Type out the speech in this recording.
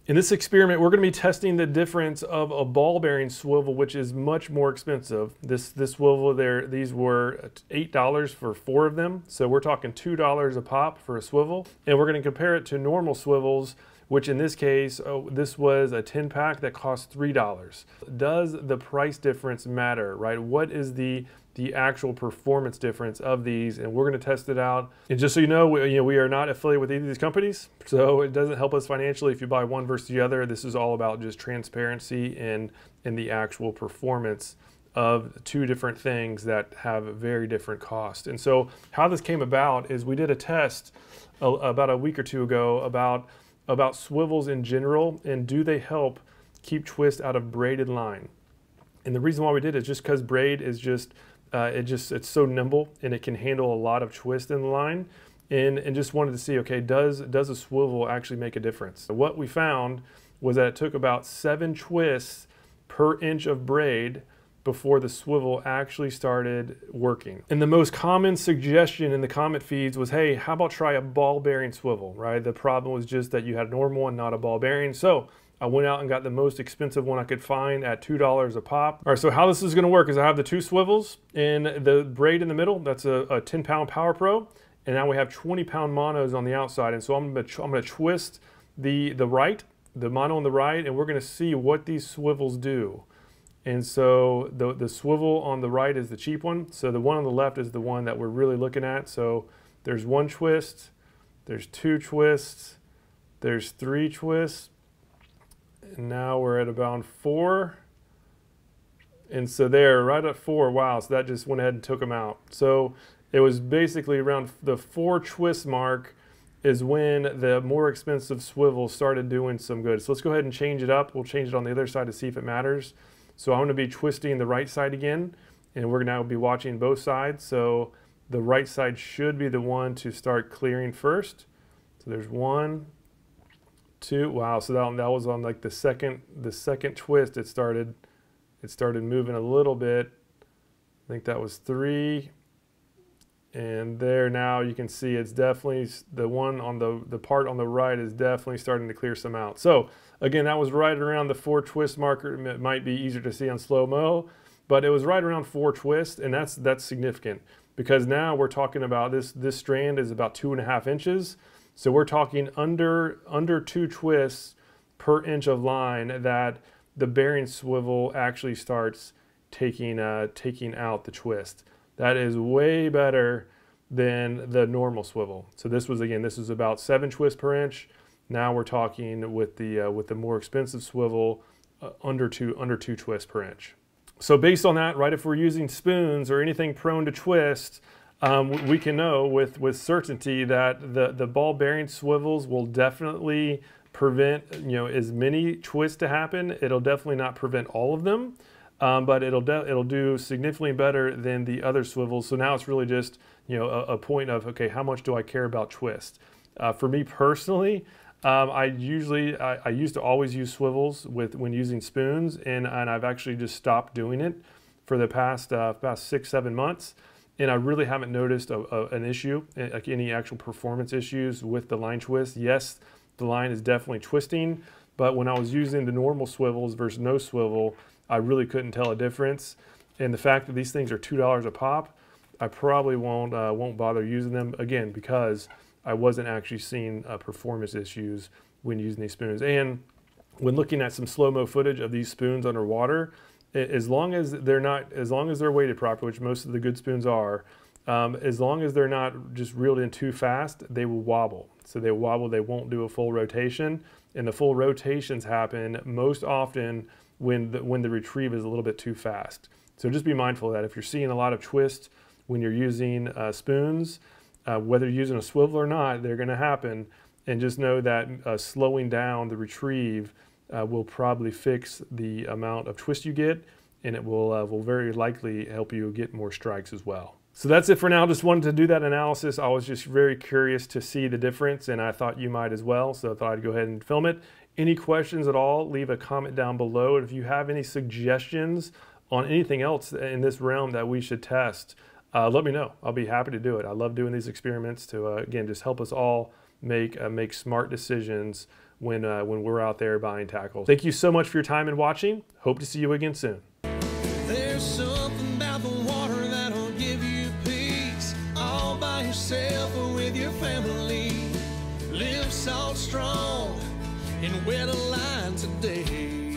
In this experiment, we're going to be testing the difference of a ball bearing swivel, which is much more expensive. This swivel there, these were $8 for 4 of them. So we're talking $2 a pop for a swivel. And we're going to compare it to normal swivels, which in this case, this was a 10 pack that cost $3. Does the price difference matter, right? What is the actual performance difference of these? And we're going to test it out. And just so you know, we are not affiliated with either of these companies, so it doesn't help us financially if you buy one versus the other. This is all about just transparency and the actual performance of two different things that have very different costs. And so how this came about is we did a test about a week or two ago about swivels in general, and do they help keep twist out of braided line. And the reason why we did it is just because braid is it's so nimble and it can handle a lot of twist in the line, and just wanted to see, okay, does a swivel actually make a difference? So what we found was that it took about 7 twists per inch of braid before the swivel actually started working. And the most common suggestion in the comment feeds was, hey, how about try a ball bearing swivel, right? The problem was just that you had a normal one, not a ball bearing. So I went out and got the most expensive one I could find at $2 a pop. All right, so how this is gonna work is I have the 2 swivels and the braid in the middle. That's a 10-pound Power Pro. And now we have 20-pound monos on the outside. And so I'm gonna twist the mono on the right, and we're gonna see what these swivels do. And so the swivel on the right is the cheap one. So the one on the left is the one that we're really looking at. So there's 1 twist, there's 2 twists, there's 3 twists, and now we're at about 4. And so there, right at 4, wow, so that just went ahead and took them out. So it was basically around the 4 twist mark is when the more expensive swivel started doing some good. So let's go ahead and change it up. We'll change it on the other side to see if it matters. So I'm going to be twisting the right side again, and we're going to now be watching both sides. So the right side should be the one to start clearing first. So there's 1, 2. Wow, so that was on like the second twist. It started moving a little bit. I think that was 3. And there, now you can see it's definitely the one on the part on the right is definitely starting to clear some out. So again, that was right around the 4 twist marker. It might be easier to see on slow-mo, but it was right around 4 twists, and that's significant because now we're talking about this strand is about 2.5 inches. So we're talking under 2 twists per inch of line that the bearing swivel actually starts taking out the twist. That is way better than the normal swivel. So this was about 7 twists per inch. Now we're talking with the more expensive swivel under 2 twists per inch. So based on that, right, if we're using spoons or anything prone to twist, we can know with certainty that the ball bearing swivels will definitely prevent as many twists to happen. It'll definitely not prevent all of them. But it'll do significantly better than the other swivels. So now it's really just a point of, okay, how much do I care about twist? For me personally, I used to always use swivels when using spoons, and I've actually just stopped doing it for the past 6-7 months, and I really haven't noticed an issue, like any actual performance issues with the line twist. Yes, the line is definitely twisting, but when I was using the normal swivels versus no swivel, I really couldn't tell a difference. And the fact that these things are $2 a pop, I probably won't bother using them again because I wasn't actually seeing performance issues when using these spoons. And when looking at some slow-mo footage of these spoons underwater, as long as they're weighted properly, which most of the good spoons are, as long as they're not just reeled in too fast, they will wobble. So they wobble, they won't do a full rotation. And the full rotations happen most often when the retrieve is a little bit too fast. So just be mindful of that. If you're seeing a lot of twist when you're using spoons, whether you're using a swivel or not, they're going to happen. And just know that slowing down the retrieve will probably fix the amount of twist you get, and it will very likely help you get more strikes as well. So that's it for now. Just wanted to do that analysis. I was just very curious to see the difference, and I thought you might as well, so I thought I'd go ahead and film it. Any questions at all, leave a comment down below. And if you have any suggestions on anything else in this realm that we should test, let me know. I'll be happy to do it. I love doing these experiments to, again, just help us all make smart decisions when we're out there buying tackle. Thank you so much for your time and watching. Hope to see you again soon. There's something about the water that'll give you peace, all by yourself or with your family. Live salt strong and wear the line today.